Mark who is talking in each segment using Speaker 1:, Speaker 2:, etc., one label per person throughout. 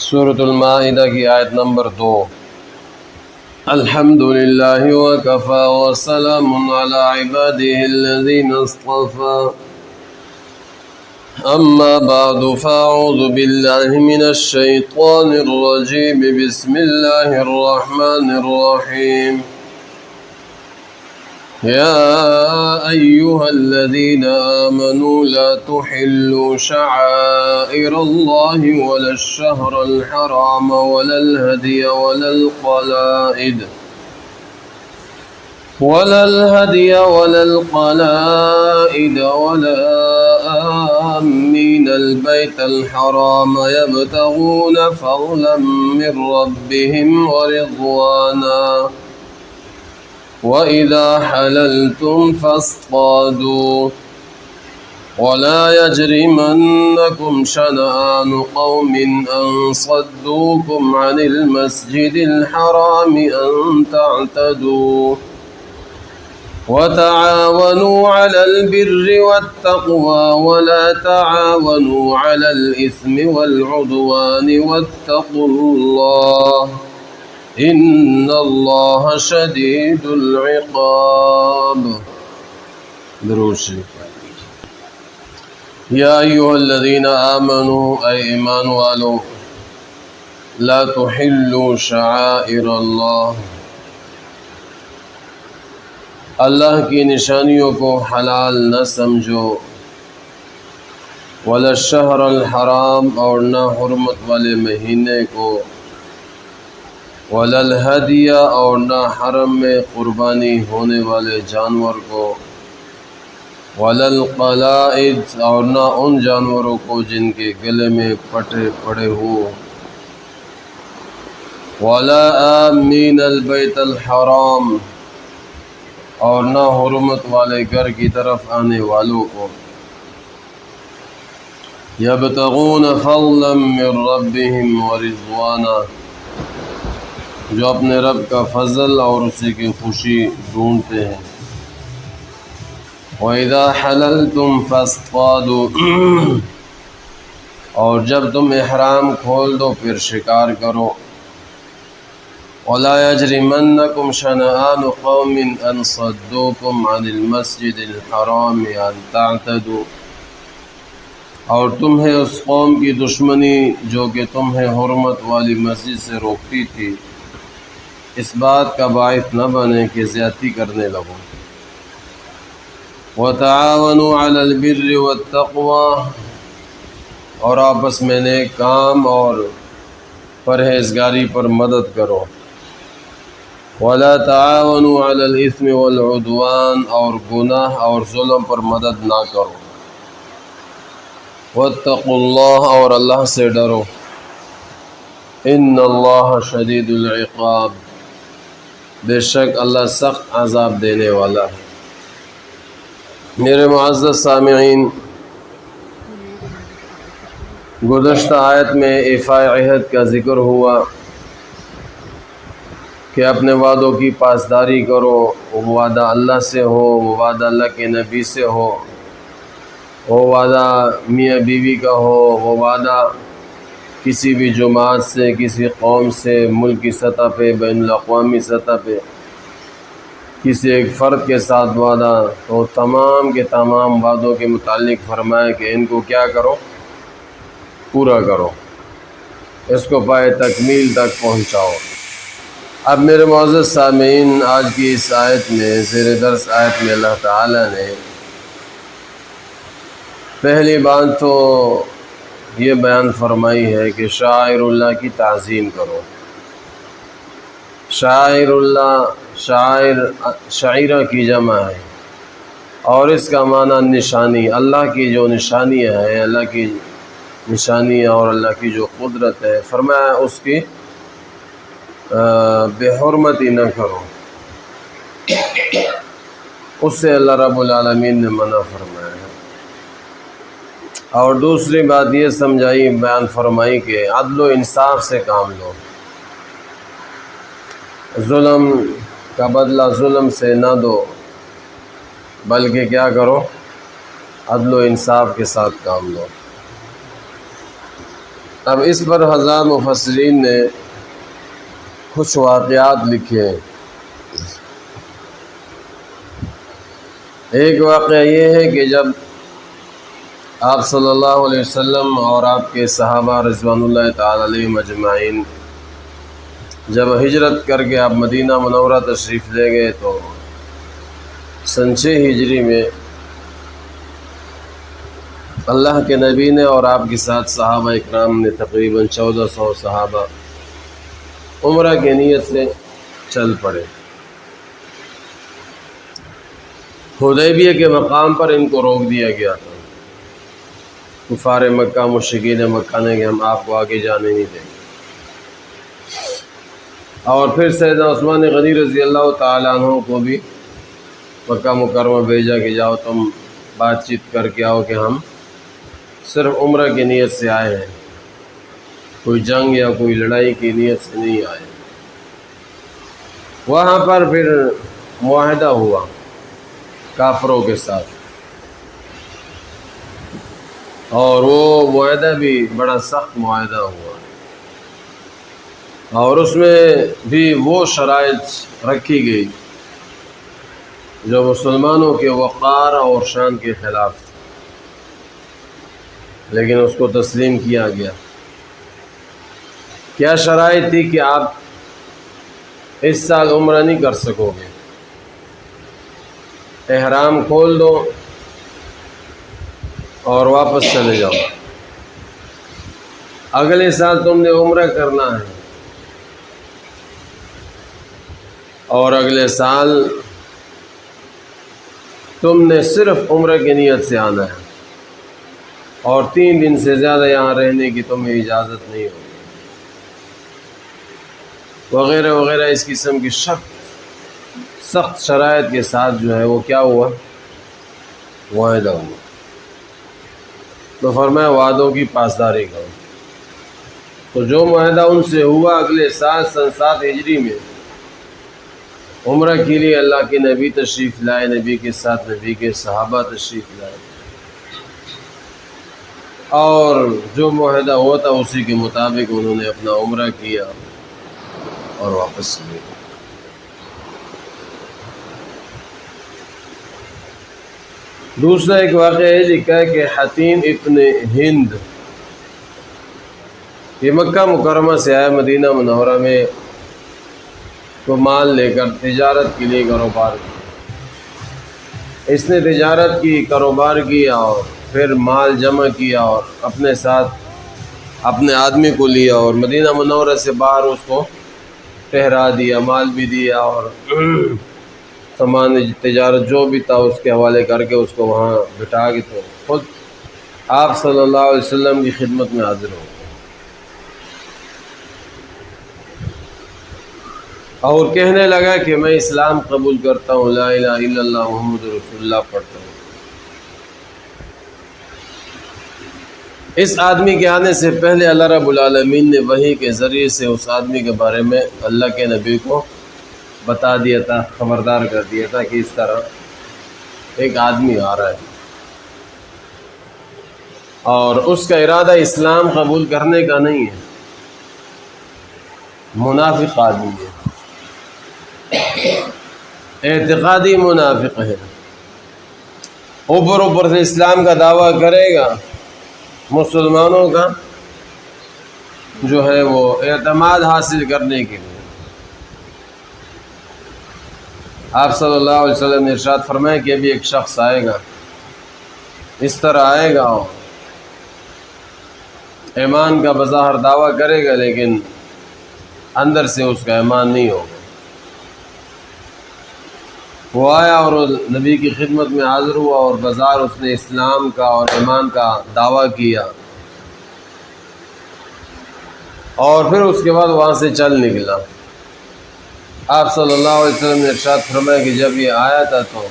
Speaker 1: سورۃ المائدہ کی آیت نمبر 2۔ الحمد للہ وکفی وسلام علی عبادہ الذین اصطفی اما بعد فاعوذ باللہ من الشیطان الرجیم بسم اللہ الرحمن الرحیم يا أيها الذين آمنوا لا تحلوا شعائر الله ولا الشهر الحرام ولا الهدي ولا القلائد ولا آمين البيت الحرام يبتغون فضلا من ربهم ورضوانا وَإِذَا حَلَلْتُمْ فَاصْطَادُوا وَلَا يَجْرِمَنَّكُمْ شَنَآنُ قَوْمٍ أَن صَدُّوكُمْ عَنِ الْمَسْجِدِ الْحَرَامِ أَن تَعْتَدُوا وَتَعَاوَنُوا عَلَى الْبِرِّ وَالتَّقْوَى وَلَا تَعَاوَنُوا عَلَى الْإِثْمِ وَالْعُدْوَانِ وَاتَّقُوا اللَّهَ ان اللہ شدید العقاب۔ درود شریف۔ یا ایھا الذین آمنوا، اے ایمان والو، لا تحلوا شعائر اللہ، اللہ کی نشانیوں کو حلال نہ سمجھو، ولا الشہر الحرام، اور نہ حرمت والے مہینے کو، ولا الہدی، اور نہ حرم میں قربانی ہونے والے جانور کو، ولا القلائد، اور نہ ان جانوروں کو جن کے گلے میں پٹے پڑے ہوں، ولا آمین البیت الحرام، اور نہ حرمت والے گھر کی طرف آنے والوں کو، یبتغون فضلا من ربهم ورضوانا، جو اپنے رب کا فضل اور اسی کی خوشی ڈھونڈتے ہیں، وَإِذَا حَلَلْتُمْ فَاصْطَادُوا، اور جب تم احرام کھول دو پھر شکار کرو، وَلَا يَجْرِمَنَّكُمْ شَنَآنُ قَوْمٍ أَن صَدُّوكُمْ عَنِ الْمَسْجِدِ الْحَرَامِ أَن تَعْتَدُوا، اور تمہیں اس قوم کی دشمنی جو کہ تمہیں حرمت والی مسجد سے روکتی تھی اس بات کا باعث نہ بنے کہ زیادتی کرنے لگو۔ وَتَعَاوَنُوا عَلَى الْبِرِّ وَالتَّقْوَى، اور آپس میں نیک کام اور پرہیزگاری پر مدد کرو، وَلَا تَعَاوَنُوا عَلَى الْإِثْمِ وَالْعُدْوَانِ، اور گناہ اور ظلم پر مدد نہ کرو، وَاتَّقُوا اللَّهَ، اور اللہ سے ڈرو، ان اللہ شدید العقاب، بے شک اللہ سخت عذاب دینے والا ہے۔ میرے معزز سامعین، گزشتہ آیت میں ایفاء عہد کا ذکر ہوا کہ اپنے وعدوں کی پاسداری کرو، وہ وعدہ اللہ سے ہو، وہ وعدہ اللہ کے نبی سے ہو، وہ وعدہ میاں بیوی کا ہو، وہ وعدہ کسی بھی جماعت سے، کسی قوم سے، ملک کی سطح پہ، بین الاقوامی سطح پہ کسی ایک فرد کے ساتھ وعدہ، تو تمام کے تمام وعدوں کے متعلق فرمایا کہ ان کو کیا کرو، پورا کرو، اس کو پائے تکمیل تک پہنچاؤ۔ اب میرے معزز سامعین، آج کی اس آیت میں، زیر درس آیت میں، اللہ تعالیٰ نے پہلی بات تو یہ بیان فرمائی ہے کہ شاعر اللہ کی تعظیم کرو۔ شاعر اللہ، شاعرہ کی جمع ہے، اور اس کا معنی نشانی، اللہ کی جو نشانیاں ہیں، اللہ کی نشانیاں اور اللہ کی جو قدرت ہے، فرمایا اس کی بے حرمتی نہ کرو، اس سے اللہ رب العالمین نے منع فرمایا ہے۔ اور دوسری بات یہ سمجھائی، بیان فرمائی کہ عدل و انصاف سے کام لو، ظلم کا بدلہ ظلم سے نہ دو، بلکہ کیا کرو، عدل و انصاف کے ساتھ کام لو۔ اب اس پر حضرات مفسرین نے کچھ واقعات لکھے ہیں۔ ایک واقعہ یہ ہے کہ جب آپ صلی اللہ علیہ وسلم اور آپ کے صحابہ رضوان اللہ تعالی علیہم اجمعین جب ہجرت کر کے آپ مدینہ منورہ تشریف لے گئے تو سن 6 ہجری میں اللہ کے نبی نے اور آپ کے ساتھ صحابہ اکرام نے تقریباً 1400 صحابہ عمرہ کی نیت سے چل پڑے۔ حدیبیہ کے مقام پر ان کو روک دیا گیا تھا۔ کفار مکہ مشرکین مکہ نے کہ ہم آپ کو آگے جانے نہیں دیں گے، اور پھر سیدنا عثمان غنی رضی اللہ تعالیٰ عنہ کو بھی مکہ مکرمہ بھیجا کہ جاؤ تم بات چیت کر کے آؤ کہ ہم صرف عمرہ کی نیت سے آئے ہیں، کوئی جنگ یا کوئی لڑائی کی نیت سے نہیں آئے۔ وہاں پر پھر معاہدہ ہوا کافروں کے ساتھ، اور وہ معاہدہ بھی بڑا سخت معاہدہ ہوا، اور اس میں بھی وہ شرائط رکھی گئی جو مسلمانوں کے وقار اور شان کے خلاف تھی، لیکن اس کو تسلیم کیا گیا۔ کیا شرائط تھی کہ آپ اس سال عمرہ نہیں کر سکو گے، احرام کھول دو اور واپس چلے جاؤ، اگلے سال تم نے عمرہ کرنا ہے اور اگلے سال تم نے صرف عمرہ کی نیت سے آنا ہے، اور 3 دن سے زیادہ یہاں رہنے کی تمہیں اجازت نہیں ہوگی، وغیرہ وغیرہ اس قسم کی سخت شرائط کے ساتھ جو ہے وہ کیا ہوا، معاہدہ ہوا۔ تو فرمایا وعدوں کی پاسداری کرو۔ تو جو معاہدہ ان سے ہوا، اگلے سال سن 7 ہجری میں عمرہ کے لیے اللہ کے نبی تشریف لائے، نبی کے ساتھ نبی کے صحابہ تشریف لائے، اور جو معاہدہ ہوا تھا اسی کے مطابق انہوں نے اپنا عمرہ کیا اور واپس چلے گئے۔ دوسرا ایک واقعہ یہ لکھا ہے کہ حتیم ابن ہند یہ مکہ مکرمہ سے آیا مدینہ منورہ میں، تو مال لے کر تجارت کے لیے کاروبار کیا۔ اس نے تجارت کی، کاروبار کیا، اور پھر مال جمع کیا اور اپنے ساتھ اپنے آدمی کو لیا اور مدینہ منورہ سے باہر اس کو ٹھہرا دیا، مال بھی دیا اور سامان تجارت جو بھی تھا اس کے حوالے کر کے اس کو وہاں بٹھا کے تو خود آپ صلی اللہ علیہ وسلم کی خدمت میں حاضر ہو اور کہنے لگا کہ میں اسلام قبول کرتا ہوں، لا الہ الا اللہ محمد رسول اللہ پڑھتا ہوں۔ اس آدمی کے آنے سے پہلے اللہ رب العالمین نے وحی کے ذریعے سے اس آدمی کے بارے میں اللہ کے نبی کو بتا دیا تھا، خبردار کر دیا تھا کہ اس طرح ایک آدمی آ رہا ہے، اور اس کا ارادہ اسلام قبول کرنے کا نہیں ہے، منافق آدمی ہے، اعتقادی منافق ہے، اوپر سے اسلام کا دعویٰ کرے گا، مسلمانوں کا جو ہے وہ اعتماد حاصل کرنے کے لیے۔ آپ صلی اللہ علیہ وسلم نے ارشاد فرمایا کہ ابھی ایک شخص آئے گا، اس طرح آئے گا، ایمان کا بظاہر دعویٰ کرے گا لیکن اندر سے اس کا ایمان نہیں ہوگا۔ وہ آیا اور نبی کی خدمت میں حاضر ہوا اور بظاہر اس نے اسلام کا اور ایمان کا دعویٰ کیا، اور پھر اس کے بعد وہاں سے چل نکلا۔ آپ صلی اللہ علیہ وسلم نے ارشاد فرمایا کہ جب یہ آیا تھا تو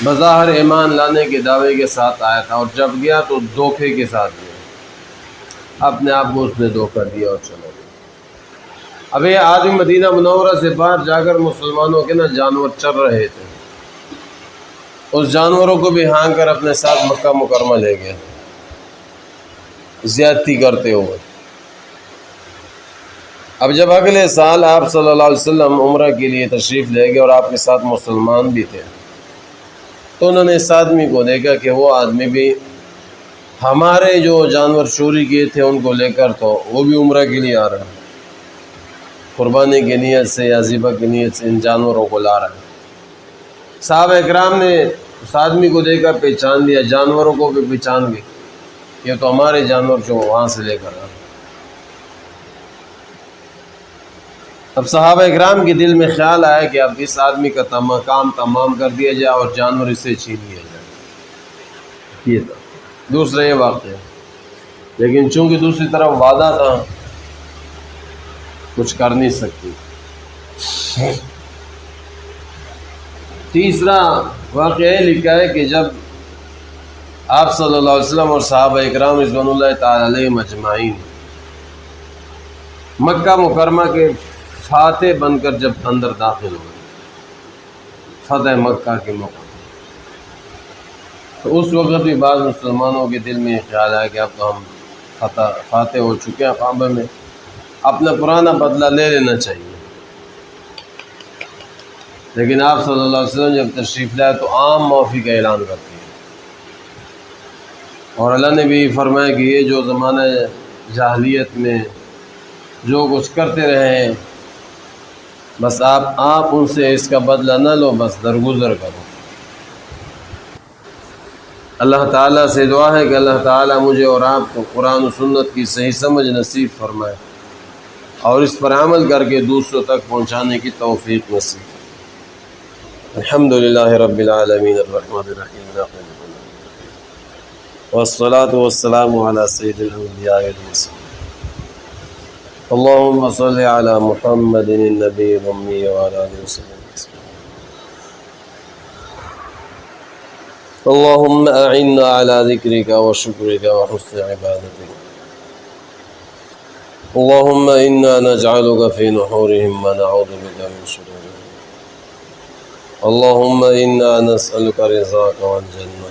Speaker 1: بظاہر ایمان لانے کے دعوے کے ساتھ آیا تھا، اور جب گیا تو دھوکے کے ساتھ گیا، اپنے آپ کو اس نے دھوکہ دیا اور چلا گیا۔ اب یہ آدمی مدینہ منورہ سے باہر جا کر مسلمانوں کے جانور چر رہے تھے، اس جانوروں کو بھی ہانک کر اپنے ساتھ مکہ مکرمہ لے گیا۔ زیادتی کرتے ہوئے۔ اب جب اگلے سال آپ صلی اللہ علیہ وسلم عمرہ کے لیے تشریف لے گئے اور آپ کے ساتھ مسلمان بھی تھے، تو انہوں نے اس آدمی کو دیکھا کہ وہ آدمی بھی ہمارے جو جانور چوری کیے تھے ان کو لے کر تو وہ بھی عمرہ کے لیے آ رہا ہے، قربانی کی نیت سے یا ذبح کی نیت سے ان جانوروں کو لا رہا ہے۔ صحابہ اکرام نے اس آدمی کو دیکھا، پہچان لیا، جانوروں کو بھی پہچان گئے، یہ تو ہمارے جانور جو وہاں سے لے کر آ رہے۔ اب صحابہ اکرام کے دل میں خیال آیا کہ اب اس آدمی کا کام تمام کر دیا جائے اور جانور اسے چھین لیا جائے۔ یہ تھا دوسرا یہ واقعہ، لیکن چونکہ دوسری طرف وعدہ تھا، کچھ کر نہیں سکتی۔ تیسرا واقعہ یہ لکھا ہے کہ جب آپ صلی اللہ علیہ وسلم اور صحابہ اکرام رضوان اللہ تعالی علیہم اجمعین مکہ مکرمہ کے فاتح بن کر جب اندر داخل ہوئے، فتح مکہ کے موقع، تو اس وقت بھی بعض مسلمانوں کے دل میں خیال آیا کہ اب تو ہم فاتح ہو چکے ہیں کعبہ میں، اپنا پرانا بدلہ لے لینا چاہیے۔ لیکن آپ صلی اللہ علیہ وسلم جب تشریف لائے تو عام معافی کا اعلان کرتے ہیں، اور اللہ نے بھی فرمایا کہ یہ جو زمانہ جاہلیت میں جو کچھ کرتے رہے ہیں، بس آپ ان سے اس کا بدلہ نہ لو، بس درگزر کرو۔ اللہ تعالیٰ سے دعا ہے کہ اللہ تعالیٰ مجھے اور آپ کو قرآن و سنت کی صحیح سمجھ نصیب فرمائے اور اس پر عمل کر کے دوسروں تک پہنچانے کی توفیق نصیب۔ الحمدللہ رب العالمین الرحمن الرحیم والصلاة والسلام علی سید الانبیاء والمرسلین اللهم صل على محمد النبي الأمي وعلى آله وسلم۔ اللهم أعنا على ذكرك وشكرك وحسن عبادتك، اللهم إنا نجعلك في نحورهم ونعوذ بك من شرورهم، اللهم إنا نسألك رضاك والجنة